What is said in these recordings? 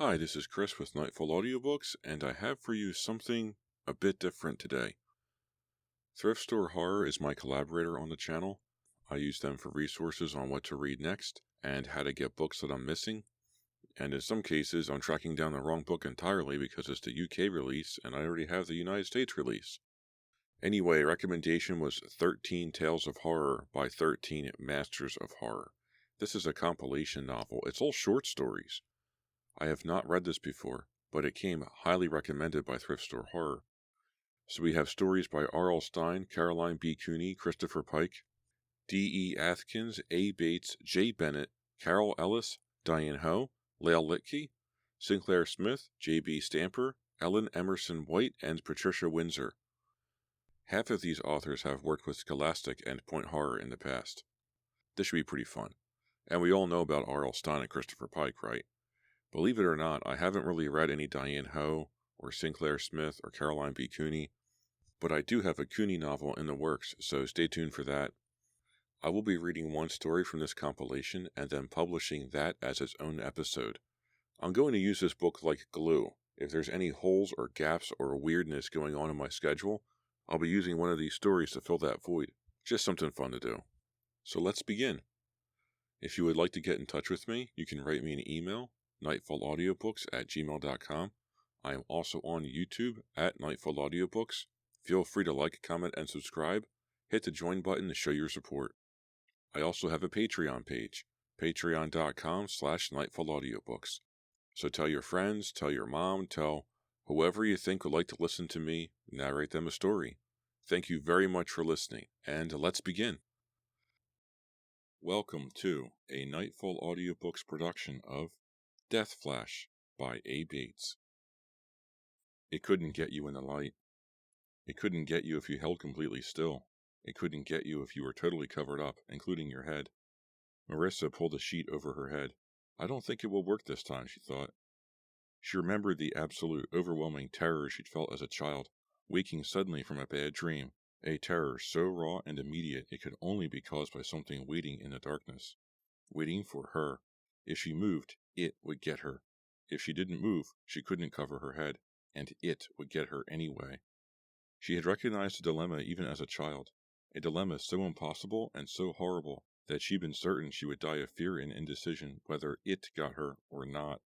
Hi, this is Chris with Nightfall Audiobooks, and I have for you something a bit different today. Thrift Store Horror is my collaborator on the channel. I use them for resources on what to read next and how to get books that I'm missing. And in some cases, I'm tracking down the wrong book entirely because it's the UK release and I already have the United States release. Anyway, recommendation was 13 Tales of Horror by 13 Masters of Horror. This is a compilation novel. It's all short stories. I have not read this before, but it came highly recommended by Thrift Store Horror. So we have stories by R.L. Stine, Caroline B. Cooney, Christopher Pike, D.E. Atkins, A. Bates, J. Bennett, Carol Ellis, Diane Ho, Lael Littke, Sinclair Smith, J.B. Stamper, Ellen Emerson White, and Patricia Windsor. Half of these authors have worked with Scholastic and Point Horror in the past. This should be pretty fun. And we all know about R.L. Stine and Christopher Pike, right? Believe it or not, I haven't really read any Diane Ho, or Sinclair Smith, or Caroline B. Cooney, but I do have a Cooney novel in the works, so stay tuned for that. I will be reading one story from this compilation and then publishing that as its own episode. I'm going to use this book like glue. If there's any holes or gaps or weirdness going on in my schedule, I'll be using one of these stories to fill that void. Just something fun to do. So let's begin. If you would like to get in touch with me, you can write me an email, nightfallaudiobooks@gmail.com. I am also on YouTube at Nightfall Audiobooks. Feel free to like, comment, and subscribe. Hit the join button to show your support. I also have a Patreon page, patreon.com/nightfallaudiobooks. So tell your friends, tell your mom, tell whoever you think would like to listen to me narrate them a story. Thank you very much for listening, and let's begin. Welcome to a Nightfall Audiobooks production of Deathflash by A. Bates. It couldn't get you in the light. It couldn't get you if you held completely still. It couldn't get you if you were totally covered up, including your head. Marissa pulled a sheet over her head. I don't think it will work this time, she thought. She remembered the absolute, overwhelming terror she'd felt as a child, waking suddenly from a bad dream, a terror so raw and immediate it could only be caused by something waiting in the darkness. Waiting for her. If she moved, it would get her. If she didn't move, she couldn't cover her head, and it would get her anyway. She had recognized the dilemma even as a child, a dilemma so impossible and so horrible that she'd been certain she would die of fear and indecision whether it got her or not.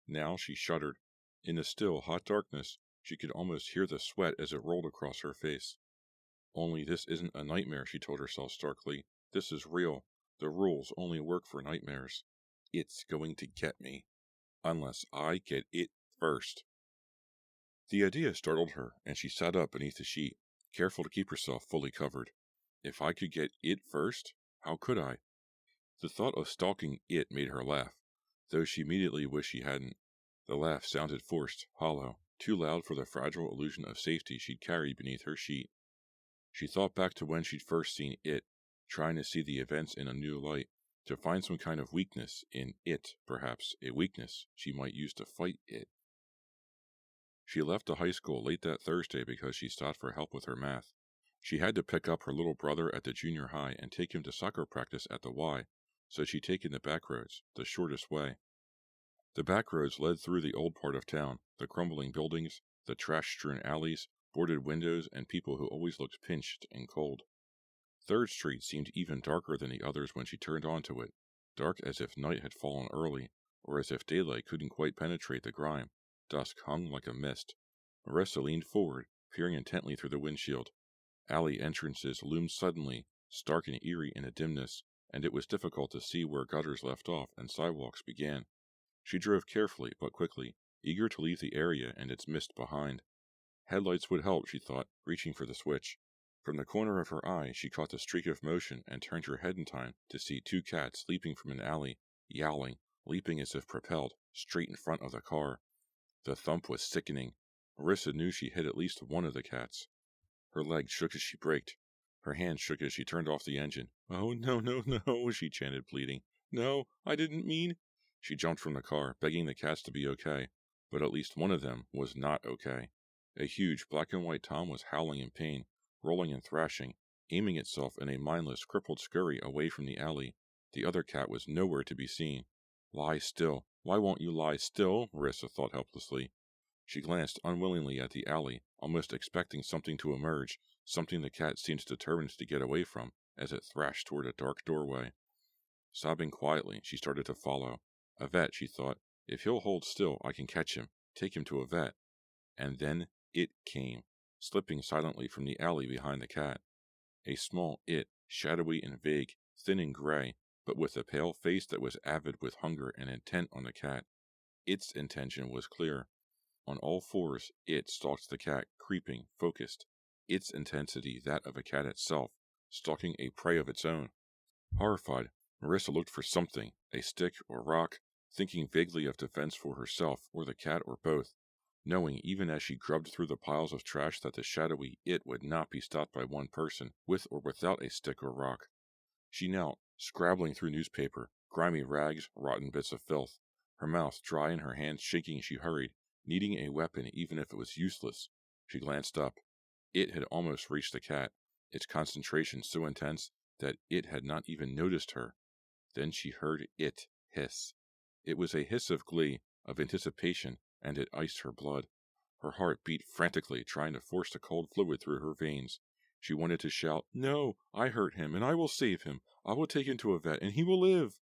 Now she shuddered. In the still, hot darkness, she could almost hear the sweat as it rolled across her face. Only this isn't a nightmare, she told herself starkly. This is real. The rules only work for nightmares. It's going to get me. Unless I get it first. The idea startled her, and she sat up beneath the sheet, careful to keep herself fully covered. If I could get it first, how could I? The thought of stalking it made her laugh, though she immediately wished she hadn't. The laugh sounded forced, hollow, too loud for the fragile illusion of safety she'd carried beneath her sheet. She thought back to when she'd first seen it, trying to see the events in a new light, to find some kind of weakness in it, perhaps a weakness she might use to fight it. She left the high school late that Thursday because she stopped for help with her math. She had to pick up her little brother at the junior high and take him to soccer practice at the Y, so she'd taken the back roads, the shortest way. The back roads led through the old part of town, the crumbling buildings, the trash-strewn alleys, boarded windows, and people who always looked pinched and cold. 3rd Street seemed even darker than the others when she turned onto it, dark as if night had fallen early, or as if daylight couldn't quite penetrate the grime. Dusk hung like a mist. Marissa leaned forward, peering intently through the windshield. Alley entrances loomed suddenly, stark and eerie in the dimness, and it was difficult to see where gutters left off and sidewalks began. She drove carefully but quickly, eager to leave the area and its mist behind. Headlights would help, she thought, reaching for the switch. From the corner of her eye, she caught the streak of motion and turned her head in time to see 2 cats leaping from an alley, yowling, leaping as if propelled, straight in front of the car. The thump was sickening. Marissa knew she hit at least one of the cats. Her legs shook as she braked. Her hands shook as she turned off the engine. "Oh, no, no, no," she chanted, pleading. "No, I didn't mean—" She jumped from the car, begging the cats to be okay, but at least one of them was not okay. A huge black and white tom was howling in pain, rolling and thrashing, aiming itself in a mindless, crippled scurry away from the alley. The other cat was nowhere to be seen. Lie still. Why won't you lie still? Marissa thought helplessly. She glanced unwillingly at the alley, almost expecting something to emerge, something the cat seemed determined to get away from, as it thrashed toward a dark doorway. Sobbing quietly, she started to follow. A vet, she thought. If he'll hold still, I can catch him, take him to a vet. And then it came, slipping silently from the alley behind the cat. A small it, shadowy and vague, thin and gray, but with a pale face that was avid with hunger and intent on the cat. Its intention was clear. On all fours, it stalked the cat, creeping, focused. Its intensity that of a cat itself, stalking a prey of its own. Horrified, Marissa looked for something, a stick or rock, thinking vaguely of defense for herself or the cat or both, knowing even as she grubbed through the piles of trash that the shadowy it would not be stopped by one person, with or without a stick or rock. She knelt, scrabbling through newspaper, grimy rags, rotten bits of filth, her mouth dry and her hands shaking as she hurried, needing a weapon even if it was useless. She glanced up. It had almost reached the cat, its concentration so intense that it had not even noticed her. Then she heard it hiss. It was a hiss of glee, of anticipation, and it iced her blood. Her heart beat frantically, trying to force the cold fluid through her veins. She wanted to shout, "No, I hurt him, and I will save him. I will take him to a vet, and he will live."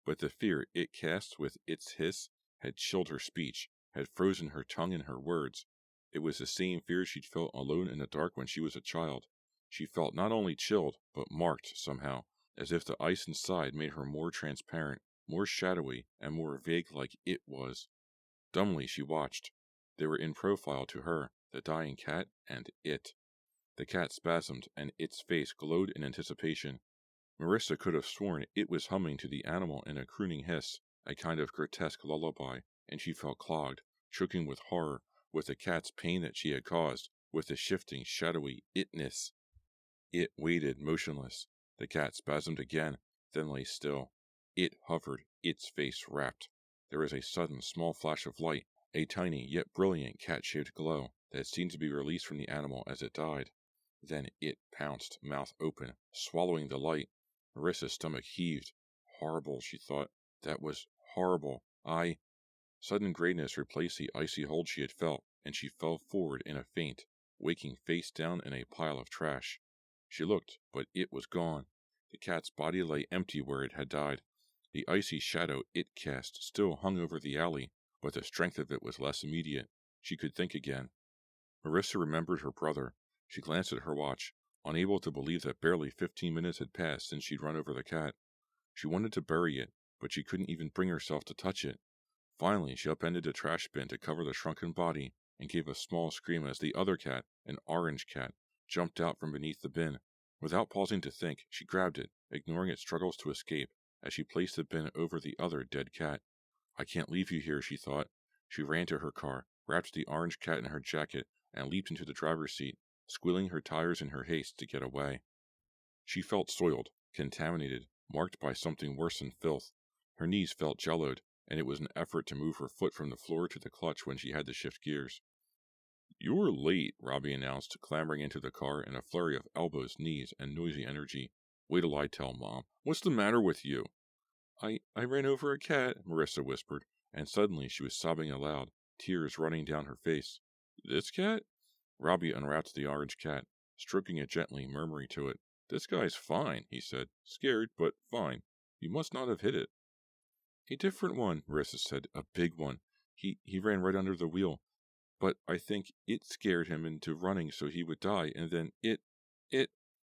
But the fear it cast with its hiss had chilled her speech, had frozen her tongue and her words. It was the same fear she'd felt alone in the dark when she was a child. She felt not only chilled, but marked somehow, as if the ice inside made her more transparent, more shadowy, and more vague like it was. Dumbly she watched. They were in profile to her, the dying cat and it. The cat spasmed, and its face glowed in anticipation. Marissa could have sworn it was humming to the animal in a crooning hiss, a kind of grotesque lullaby, and she felt clogged, choking with horror, with the cat's pain that she had caused, with the shifting, shadowy itness. It waited motionless. The cat spasmed again, then lay still. It hovered, its face rapt. There was a sudden, small flash of light, a tiny yet brilliant cat-shaped glow that seemed to be released from the animal as it died. Then it pounced, mouth open, swallowing the light. Marissa's stomach heaved. Horrible, she thought. That was horrible. Sudden grayness replaced the icy hold she had felt, and she fell forward in a faint, waking face down in a pile of trash. She looked, but it was gone. The cat's body lay empty where it had died. The icy shadow it cast still hung over the alley, but the strength of it was less immediate. She could think again. Marissa remembered her brother. She glanced at her watch, unable to believe that barely 15 minutes had passed since she'd run over the cat. She wanted to bury it, but she couldn't even bring herself to touch it. Finally, she upended a trash bin to cover the shrunken body and gave a small scream as the other cat, an orange cat, jumped out from beneath the bin. Without pausing to think, she grabbed it, ignoring its struggles to escape, as she placed the bin over the other dead cat. I can't leave you here, she thought. She ran to her car, wrapped the orange cat in her jacket, and leaped into the driver's seat, squealing her tires in her haste to get away. She felt soiled, contaminated, marked by something worse than filth. Her knees felt jellowed, and it was an effort to move her foot from the floor to the clutch when she had to shift gears. "You're late," Robbie announced, clambering into the car in a flurry of elbows, knees, and noisy energy. "Wait till I tell Mom. What's the matter with you?" I ran over a cat," Marissa whispered, and suddenly she was sobbing aloud, tears running down her face. "This cat?" Robbie unwrapped the orange cat, stroking it gently, murmuring to it. "This guy's fine," he said. "Scared, but fine. You must not have hit it." "A different one," Marissa said. "A big one. He ran right under the wheel. But I think it scared him into running so he would die, and then it...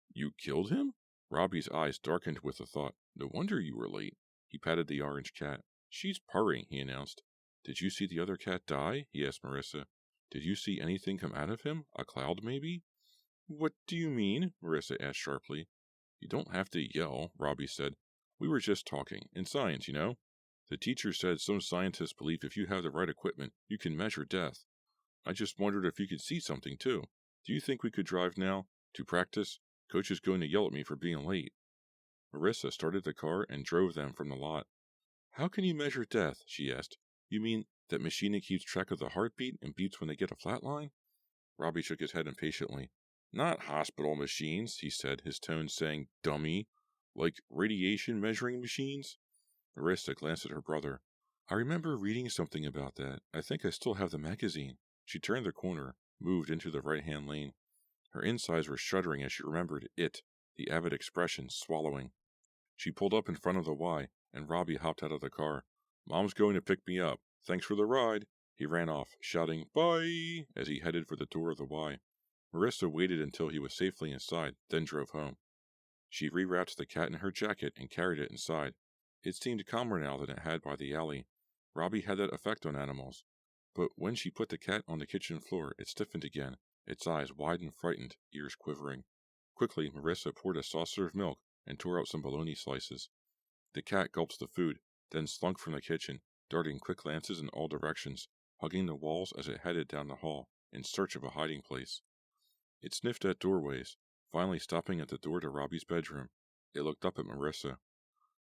You killed him?" Robbie's eyes darkened with the thought. "No wonder you were late." He patted the orange cat. "She's purring," he announced. "Did you see the other cat die?" he asked Marissa. "Did you see anything come out of him? A cloud, maybe?" "What do you mean?" Marissa asked sharply. "You don't have to yell," Robbie said. "We were just talking. In science, you know. The teacher said some scientists believe if you have the right equipment, you can measure death. I just wondered if you could see something, too. Do you think we could drive now? To practice? Coach is going to yell at me for being late." Marissa started the car and drove them from the lot. "How can you measure death?" she asked. "You mean that machine that keeps track of the heartbeat and beeps when they get a flat line?" Robbie shook his head impatiently. "Not hospital machines," he said, his tone saying dummy. "Like radiation measuring machines?" Marissa glanced at her brother. I remember reading something about that. I think I still have the magazine. She turned the corner, moved into the right-hand lane. Her insides were shuddering as she remembered it, the avid expression, swallowing. She pulled up in front of the Y, and Robbie hopped out of the car. Mom's going to pick me up. Thanks for the ride. He ran off, shouting, bye, as he headed for the door of the Y. Marissa waited until he was safely inside, then drove home. She rewrapped the cat in her jacket and carried it inside. It seemed calmer now than it had by the alley. Robbie had that effect on animals. But when she put the cat on the kitchen floor, it stiffened again, its eyes wide and frightened, ears quivering. Quickly, Marissa poured a saucer of milk and tore out some bologna slices. The cat gulped the food, then slunk from the kitchen, darting quick glances in all directions, hugging the walls as it headed down the hall, in search of a hiding place. It sniffed at doorways, finally stopping at the door to Robbie's bedroom. It looked up at Marissa.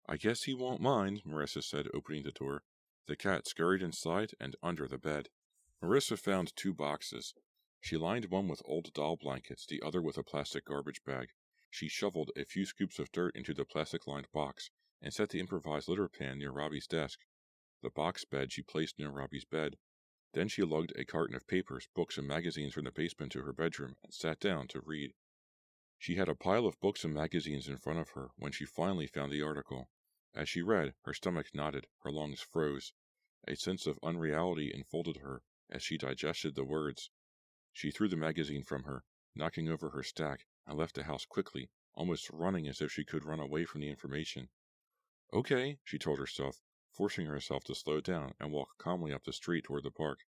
I guess he won't mind, Marissa said, opening the door. The cat scurried inside and under the bed. Marissa found 2 boxes. She lined one with old doll blankets, the other with a plastic garbage bag. She shoveled a few scoops of dirt into the plastic-lined box and set the improvised litter pan near Robbie's desk. The box bed she placed near Robbie's bed. Then she lugged a carton of papers, books, and magazines from the basement to her bedroom and sat down to read. She had a pile of books and magazines in front of her when she finally found the article. As she read, her stomach knotted, her lungs froze. A sense of unreality enfolded her as she digested the words. She threw the magazine from her, knocking over her stack, and left the house quickly, almost running as if she could run away from the information. Okay, she told herself, forcing herself to slow down and walk calmly up the street toward the park.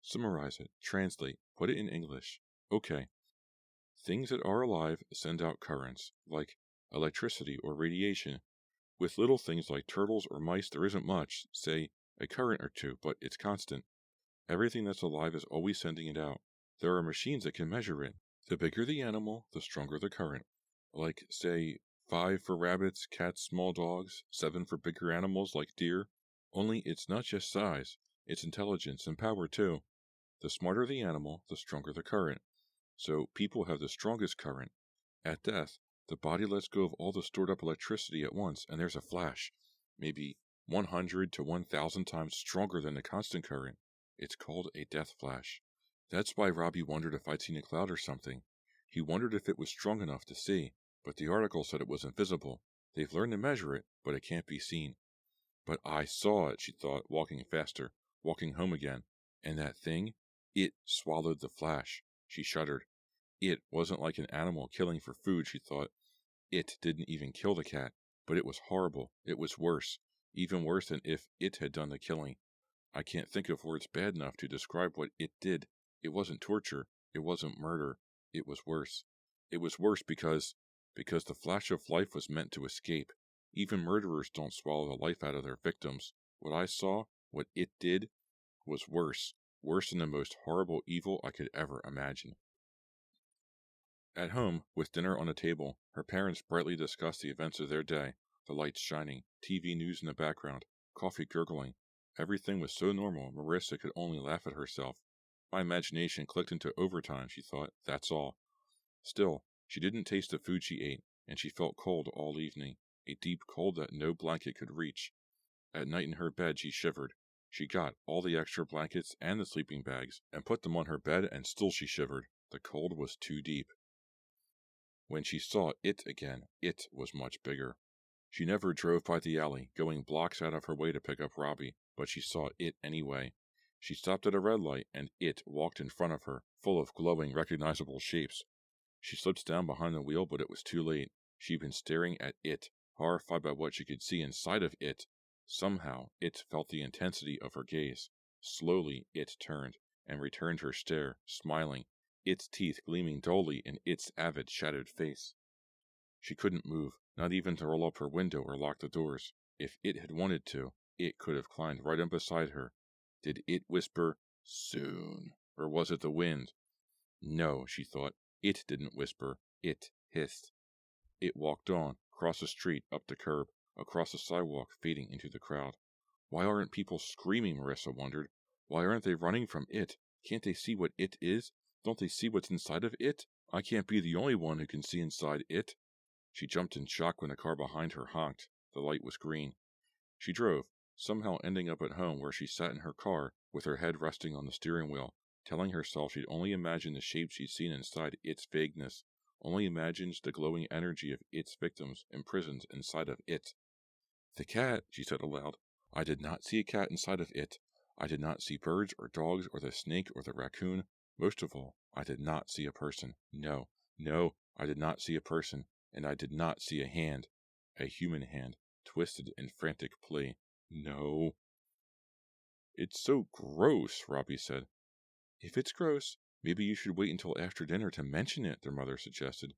Summarize it, translate, put it in English. Okay. Things that are alive send out currents, like electricity or radiation. With little things like turtles or mice there isn't much, say, a current or 2, but it's constant. Everything that's alive is always sending it out. There are machines that can measure it. The bigger the animal, the stronger the current. Like, say, 5 for rabbits, cats, small dogs, 7 for bigger animals like deer. Only it's not just size, it's intelligence and power too. The smarter the animal, the stronger the current. So people have the strongest current. At death, the body lets go of all the stored up electricity at once, and there's a flash, maybe 100 to 1,000 times stronger than the constant current. It's called a death flash. That's why Robbie wondered if I'd seen a cloud or something. He wondered if it was strong enough to see, but the article said it was invisible. They've learned to measure it, but it can't be seen. But I saw it, she thought, walking faster, walking home again. And that thing, it swallowed the flash. She shuddered. It wasn't like an animal killing for food, she thought. It didn't even kill the cat, but it was horrible. It was worse, even worse than if it had done the killing. I can't think of words bad enough to describe what it did. It wasn't torture. It wasn't murder. It was worse. It was worse because the flash of life was meant to escape. Even murderers don't swallow the life out of their victims. What I saw, what it did, was worse. Worse than the most horrible evil I could ever imagine. At home, with dinner on the table, her parents brightly discussed the events of their day, the lights shining, TV news in the background, coffee gurgling. Everything was so normal, Marissa could only laugh at herself. My imagination clicked into overtime, she thought, that's all. Still, she didn't taste the food she ate, and she felt cold all evening, a deep cold that no blanket could reach. At night in her bed, she shivered. She got all the extra blankets and the sleeping bags, and put them on her bed, and still she shivered. The cold was too deep. When she saw it again, it was much bigger. She never drove by the alley, going blocks out of her way to pick up Robbie, but she saw it anyway. She stopped at a red light, and it walked in front of her, full of glowing, recognizable shapes. She slipped down behind the wheel, but it was too late. She'd been staring at it, horrified by what she could see inside of it. Somehow, it felt the intensity of her gaze. Slowly, it turned, and returned her stare, smiling, its teeth gleaming dully in its avid, shadowed face. She couldn't move, not even to roll up her window or lock the doors. If it had wanted to, it could have climbed right up beside her. Did it whisper, soon? Or was it the wind? No, she thought. It didn't whisper. It hissed. It walked on, across the street, up the curb, across the sidewalk, fading into the crowd. Why aren't people screaming, Marissa wondered. Why aren't they running from it? Can't they see what it is? Don't they see what's inside of it? I can't be the only one who can see inside it. She jumped in shock when the car behind her honked. The light was green. She drove, somehow ending up at home where she sat in her car with her head resting on the steering wheel, telling herself she'd only imagined the shapes she'd seen inside its vagueness, only imagined the glowing energy of its victims imprisoned inside of it. The cat, she said aloud. I did not see a cat inside of it. I did not see birds or dogs or the snake or the raccoon. Most of all, I did not see a person. No, I did not see a person, and I did not see a hand. A human hand, twisted in frantic play. No. It's so gross, Robbie said. If it's gross, maybe you should wait until after dinner to mention it, their mother suggested.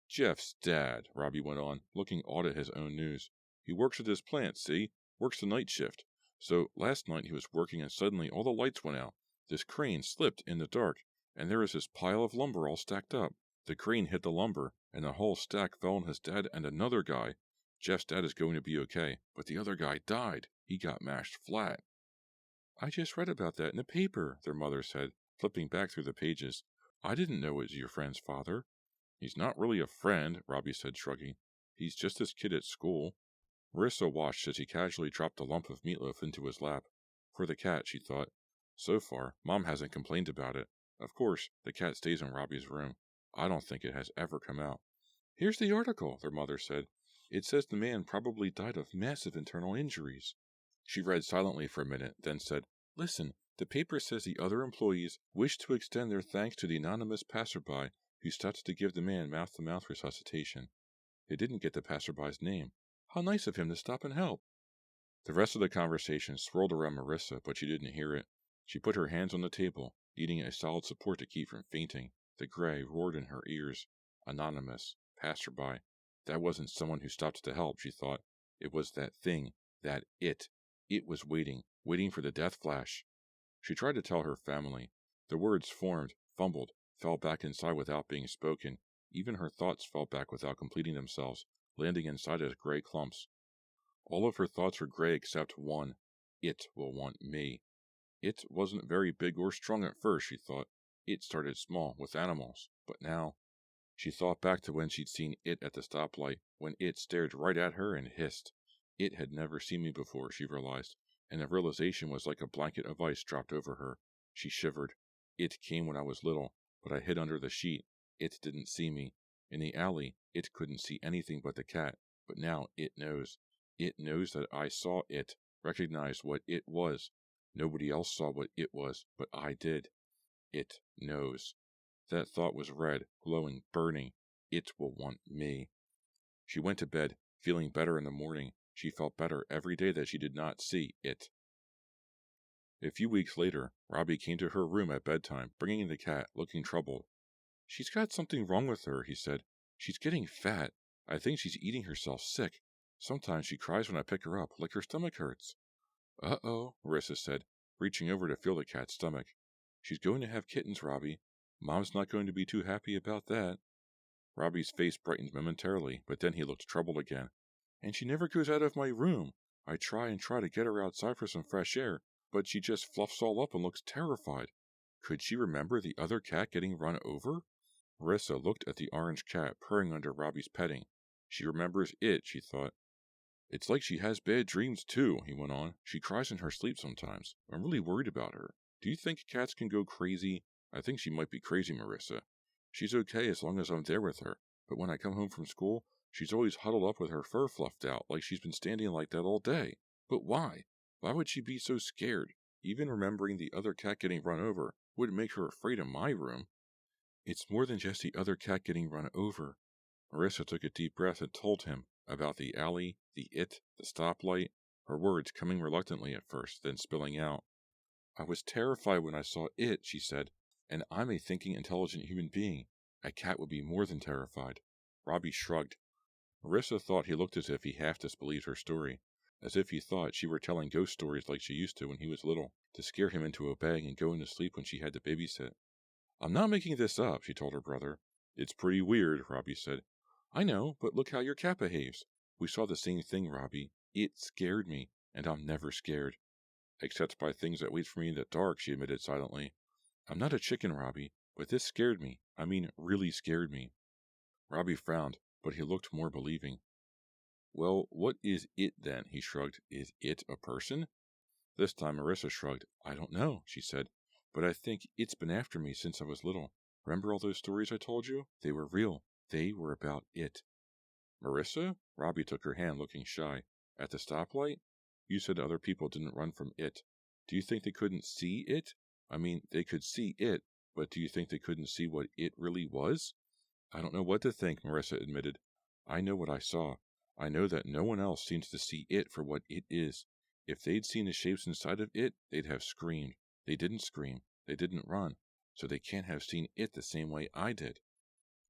Jeff's dad, Robbie went on, looking awed at his own news. He works at his plant, see? Works the night shift. So last night he was working and suddenly all the lights went out. This crane slipped in the dark, and there was this pile of lumber all stacked up. The crane hit the lumber, and the whole stack fell on his dad and another guy. Jeff's dad is going to be okay, but the other guy died. He got mashed flat. I just read about that in the paper, their mother said, flipping back through the pages. I didn't know it was your friend's father. He's not really a friend, Robbie said, shrugging. He's just this kid at school. Marissa watched as he casually dropped a lump of meatloaf into his lap. For the cat, she thought. So far, Mom hasn't complained about it. Of course, the cat stays in Robbie's room. I don't think it has ever come out. Here's the article, their mother said. It says the man probably died of massive internal injuries. She read silently for a minute, then said, Listen, the paper says the other employees wish to extend their thanks to the anonymous passerby who stopped to give the man mouth-to-mouth resuscitation. They didn't get the passerby's name. How nice of him to stop and help. The rest of the conversation swirled around Marissa, but she didn't hear it. She put her hands on the table, needing a solid support to keep from fainting. The gray roared in her ears. Anonymous. Passerby. That wasn't someone who stopped to help, she thought. It was that thing. That it. It was waiting for the Deathflash. She tried to tell her family. The words formed, fumbled, fell back inside without being spoken. Even her thoughts fell back without completing themselves, landing inside as gray clumps. All of her thoughts were gray except one. It will want me. It wasn't very big or strong at first, she thought. It started small, with animals, but now... She thought back to when she'd seen it at the stoplight, when it stared right at her and hissed. It had never seen me before, she realized, and the realization was like a blanket of ice dropped over her. She shivered. It came when I was little, but I hid under the sheet. It didn't see me. In the alley, it couldn't see anything but the cat, but now it knows. It knows that I saw it, recognized what it was. Nobody else saw what it was, but I did. It knows. That thought was red, glowing, burning. It will want me. She went to bed, feeling better in the morning. She felt better every day that she did not see it. A few weeks later, Robbie came to her room at bedtime, bringing the cat, looking troubled. She's got something wrong with her, he said. She's getting fat. I think she's eating herself sick. Sometimes she cries when I pick her up, like her stomach hurts. Uh-oh, Marissa said, reaching over to feel the cat's stomach. She's going to have kittens, Robbie. Mom's not going to be too happy about that. Robbie's face brightened momentarily, but then he looked troubled again. And she never goes out of my room. I try to get her outside for some fresh air, but she just fluffs all up and looks terrified. Could she remember the other cat getting run over? Marissa looked at the orange cat purring under Robbie's petting. She remembers it, she thought. It's like she has bad dreams, too, he went on. She cries in her sleep sometimes. I'm really worried about her. Do you think cats can go crazy? I think she might be crazy, Marissa. She's okay as long as I'm there with her, but when I come home from school, she's always huddled up with her fur fluffed out like she's been standing like that all day. But why? Why would she be so scared? Even remembering the other cat getting run over wouldn't make her afraid of my room. It's more than just the other cat getting run over. Marissa took a deep breath and told him about the alley, the stoplight, her words coming reluctantly at first, then spilling out. I was terrified when I saw it, she said, and I'm a thinking, intelligent human being. A cat would be more than terrified. Robbie shrugged. Marissa thought he looked as if he half disbelieved her story, as if he thought she were telling ghost stories like she used to when he was little, to scare him into obeying and going to sleep when she had to babysit. I'm not making this up, she told her brother. It's pretty weird, Robbie said. I know, but look how your cat behaves. We saw the same thing, Robbie. It scared me, and I'm never scared. Except by things that wait for me in the dark, she admitted silently. I'm not a chicken, Robbie, but this scared me. I mean, really scared me. Robbie frowned, but he looked more believing. Well, what is it then? He shrugged. Is it a person? This time Marissa shrugged. I don't know, she said, but I think it's been after me since I was little. Remember all those stories I told you? They were real. They were about it. Marissa? Robbie took her hand, looking shy. At the stoplight? You said other people didn't run from it. Do you think they couldn't see it? I mean, they could see it, but do you think they couldn't see what it really was? I don't know what to think, Marissa admitted. I know what I saw. I know that no one else seems to see it for what it is. If they'd seen the shapes inside of it, they'd have screamed. They didn't scream. They didn't run. So they can't have seen it the same way I did.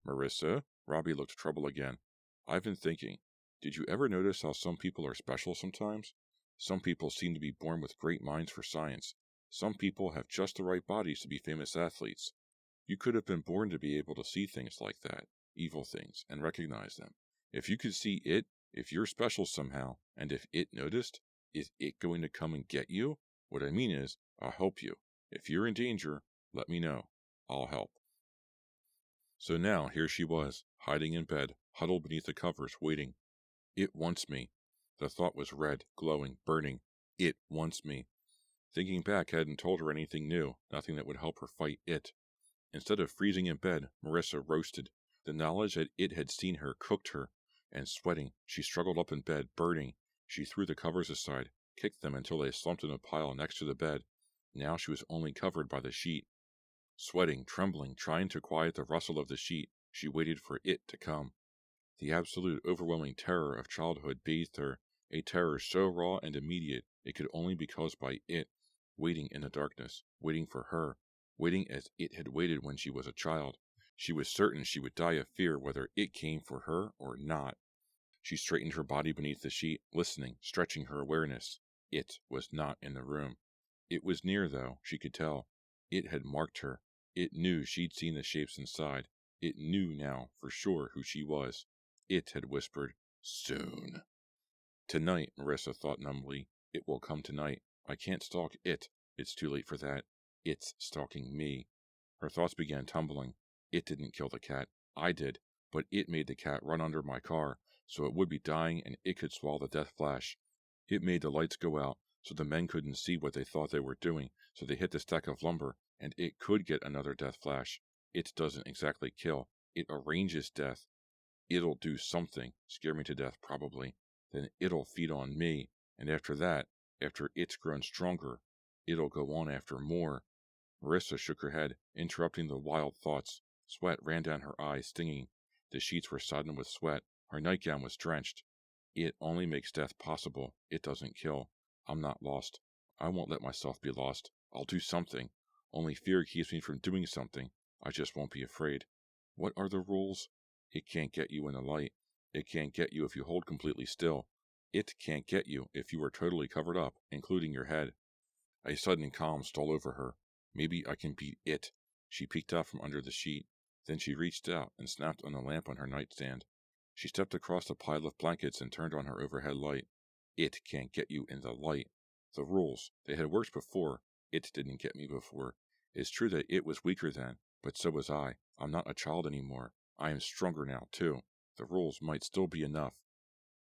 Marissa? Robbie looked troubled again. I've been thinking. Did you ever notice how some people are special sometimes? Some people seem to be born with great minds for science. Some people have just the right bodies to be famous athletes. You could have been born to be able to see things like that, evil things, and recognize them. If you could see it, if you're special somehow, and if it noticed, is it going to come and get you? What I mean is, I'll help you. If you're in danger, let me know. I'll help. So now here she was, hiding in bed, huddled beneath the covers, waiting. It wants me. The thought was red, glowing, burning. It wants me. Thinking back hadn't told her anything new, nothing that would help her fight it. Instead of freezing in bed, Marissa roasted. The knowledge that it had seen her cooked her, and sweating, she struggled up in bed, burning. She threw the covers aside, kicked them until they slumped in a pile next to the bed. Now she was only covered by the sheet. Sweating, trembling, trying to quiet the rustle of the sheet, she waited for it to come. The absolute, overwhelming terror of childhood bathed her, a terror so raw and immediate it could only be caused by it, waiting in the darkness, waiting for her, waiting as it had waited when she was a child. She was certain she would die of fear whether it came for her or not. She straightened her body beneath the sheet, listening, stretching her awareness. It was not in the room. It was near, though, she could tell. It had marked her. It knew she'd seen the shapes inside. It knew now, for sure, who she was. It had whispered, soon. Tonight, Marissa thought numbly. It will come tonight. I can't stalk it. It's too late for that. It's stalking me. Her thoughts began tumbling. It didn't kill the cat. I did. But it made the cat run under my car, so it would be dying and it could swallow the Deathflash. It made the lights go out, so the men couldn't see what they thought they were doing, so they hit the stack of lumber, and it could get another Deathflash. It doesn't exactly kill. It arranges death. It'll do something, scare me to death probably. Then it'll feed on me, and after that, after it's grown stronger, it'll go on after more. Marissa shook her head, interrupting the wild thoughts. Sweat ran down her eyes, stinging. The sheets were sodden with sweat. Her nightgown was drenched. It only makes death possible. It doesn't kill. I'm not lost. I won't let myself be lost. I'll do something. Only fear keeps me from doing something. I just won't be afraid. What are the rules? It can't get you in the light. It can't get you if you hold completely still. It can't get you if you are totally covered up, including your head. A sudden calm stole over her. Maybe I can beat it. She peeked out from under the sheet. Then she reached out and snapped on the lamp on her nightstand. She stepped across the pile of blankets and turned on her overhead light. It can't get you in the light. The rules, they had worked before. It didn't get me before. It's true that it was weaker then, but so was I. I'm not a child anymore. I am stronger now, too. The rules might still be enough.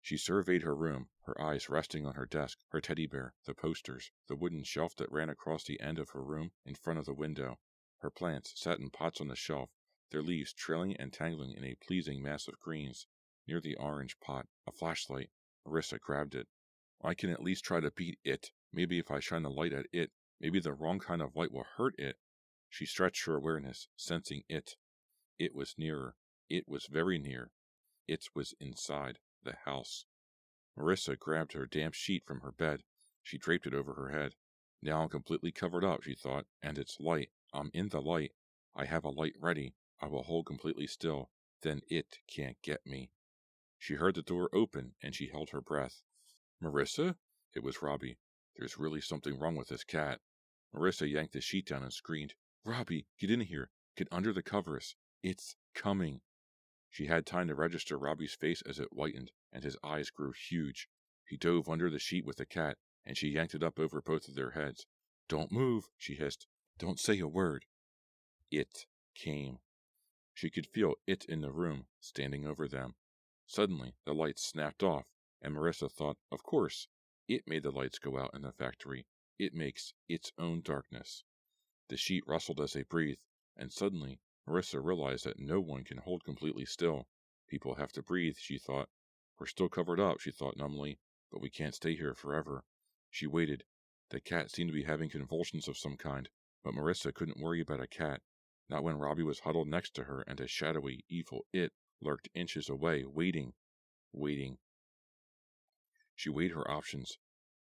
She surveyed her room, her eyes resting on her desk, her teddy bear, the posters, the wooden shelf that ran across the end of her room in front of the window. Her plants sat in pots on the shelf, their leaves trailing and tangling in a pleasing mass of greens. Near the orange pot, a flashlight. Marissa grabbed it. I can at least try to beat it. Maybe if I shine the light at it, maybe the wrong kind of light will hurt it. She stretched her awareness, sensing it. It was nearer. It was very near. It was inside the house. Marissa grabbed her damp sheet from her bed. She draped it over her head. Now I'm completely covered up, she thought, and it's light. I'm in the light. I have a light ready. I will hold completely still. Then it can't get me. She heard the door open, and she held her breath. Marissa? It was Robbie. There's really something wrong with this cat. Marissa yanked the sheet down and screamed, Robbie, get in here. Get under the covers. It's coming. She had time to register Robbie's face as it whitened, and his eyes grew huge. He dove under the sheet with the cat, and she yanked it up over both of their heads. Don't move, she hissed. Don't say a word. It came. She could feel it in the room, standing over them. Suddenly, the lights snapped off. And Marissa thought, of course, it made the lights go out in the factory. It makes its own darkness. The sheet rustled as they breathed, and suddenly Marissa realized that no one can hold completely still. People have to breathe, she thought. We're still covered up, she thought numbly, but we can't stay here forever. She waited. The cat seemed to be having convulsions of some kind, but Marissa couldn't worry about a cat, not when Robbie was huddled next to her and a shadowy, evil it lurked inches away, waiting. She weighed her options.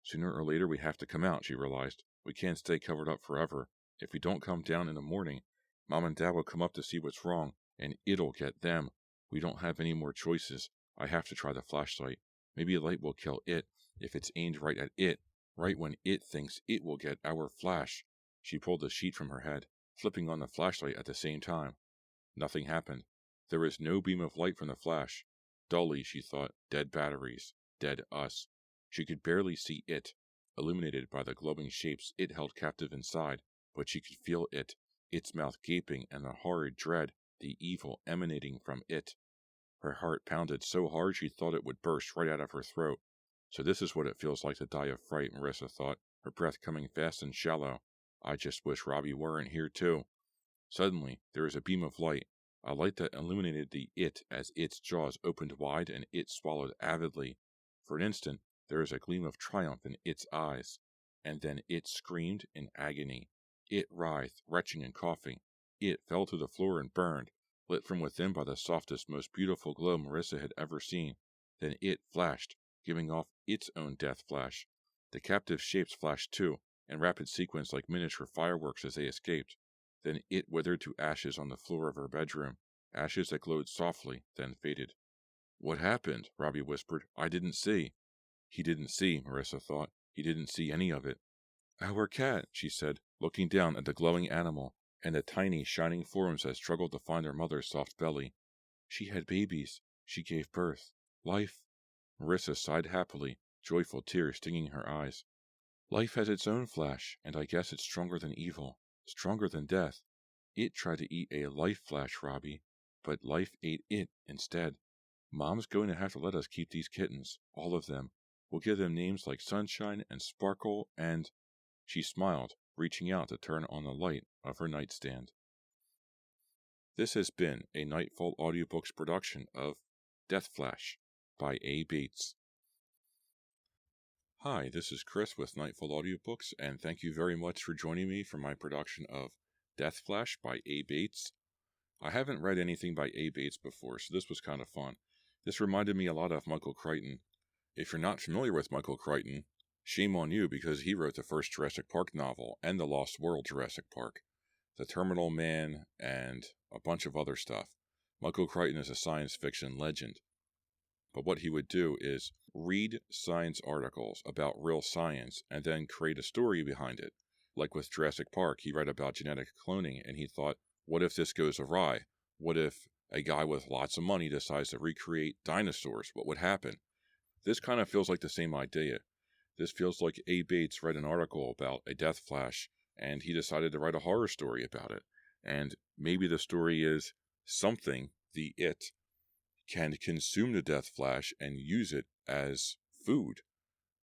Sooner or later we have to come out, she realized. We can't stay covered up forever. If we don't come down in the morning, Mom and Dad will come up to see what's wrong, and it'll get them. We don't have any more choices. I have to try the flashlight. Maybe a light will kill it if it's aimed right at it, right when it thinks it will get our flash. She pulled the sheet from her head, flipping on the flashlight at the same time. Nothing happened. There was no beam of light from the flash. Dully, she thought, dead batteries, dead us. She could barely see it, illuminated by the glowing shapes it held captive inside, but she could feel it, its mouth gaping and the horrid dread, the evil emanating from it. Her heart pounded so hard she thought it would burst right out of her throat. So this is what it feels like to die of fright, Marissa thought, her breath coming fast and shallow. I just wish Robbie weren't here too. Suddenly, there was a beam of light, a light that illuminated the it as its jaws opened wide and it swallowed avidly. For an instant, there was a gleam of triumph in its eyes, and then it screamed in agony. It writhed, retching and coughing. It fell to the floor and burned, lit from within by the softest, most beautiful glow Marissa had ever seen. Then it flashed, giving off its own death flash. The captive shapes flashed too, in rapid sequence like miniature fireworks as they escaped. Then it withered to ashes on the floor of her bedroom, ashes that glowed softly, then faded. What happened? Robbie whispered. I didn't see. He didn't see, Marissa thought. He didn't see any of it. Our cat, she said, looking down at the glowing animal and the tiny, shining forms that struggled to find their mother's soft belly. She had babies. She gave birth. Life. Marissa sighed happily, joyful tears stinging her eyes. Life has its own flash, and I guess it's stronger than evil, stronger than death. It tried to eat a life flash, Robbie, but life ate it instead. Mom's going to have to let us keep these kittens, all of them. We'll give them names like Sunshine and Sparkle and... She smiled, reaching out to turn on the light of her nightstand. This has been a Nightfall Audiobooks production of Deathflash by A. Bates. Hi, this is Chris with Nightfall Audiobooks, and thank you very much for joining me for my production of Deathflash by A. Bates. I haven't read anything by A. Bates before, so this was kind of fun. This reminded me a lot of Michael Crichton. If you're not familiar with Michael Crichton, shame on you because he wrote the first Jurassic Park novel and the Lost World Jurassic Park, The Terminal Man, and a bunch of other stuff. Michael Crichton is a science fiction legend. But what he would do is read science articles about real science and then create a story behind it. Like with Jurassic Park, he read about genetic cloning and he thought, what if this goes awry? What if a guy with lots of money decides to recreate dinosaurs? What would happen? This kind of feels like the same idea. This feels like A. Bates read an article about a death flash and he decided to write a horror story about it. And maybe the story is something, the it, can consume the death flash and use it as food.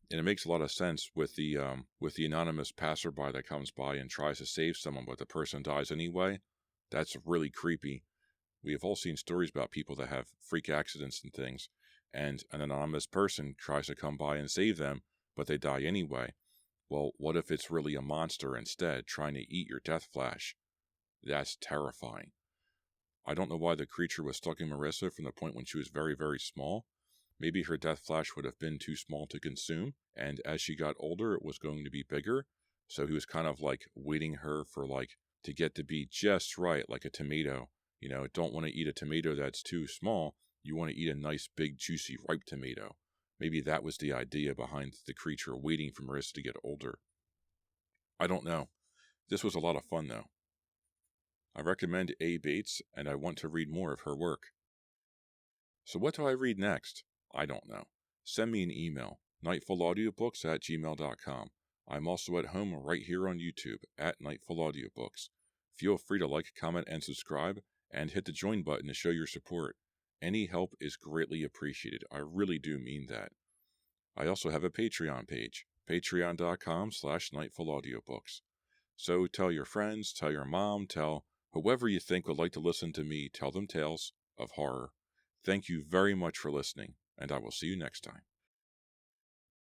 And it makes a lot of sense with the anonymous passerby that comes by and tries to save someone, but the person dies anyway. That's really creepy. We have all seen stories about people that have freak accidents and things, and an anonymous person tries to come by and save them, but they die anyway. Well, what if it's really a monster instead, trying to eat your death flash? That's terrifying. I don't know why the creature was stalking Marissa from the point when she was very, very small. Maybe her death flash would have been too small to consume, and as she got older, it was going to be bigger. So he was kind of like waiting her for to get to be just right, like a tomato. You know, don't want to eat a tomato that's too small. You want to eat a nice, big, juicy, ripe tomato. Maybe that was the idea behind the creature waiting for Marissa to get older. I don't know. This was a lot of fun, though. I recommend A. Bates, and I want to read more of her work. So what do I read next? I don't know. Send me an email, nightfallaudiobooks@gmail.com. I'm also at home right here on YouTube, at Nightfall Audiobooks. Feel free to like, comment, and subscribe, and hit the join button to show your support. Any help is greatly appreciated. I really do mean that. I also have a Patreon page, patreon.com/nightfallaudiobooks. So tell your friends, tell your mom, tell whoever you think would like to listen to me tell them tales of horror. Thank you very much for listening, and I will see you next time.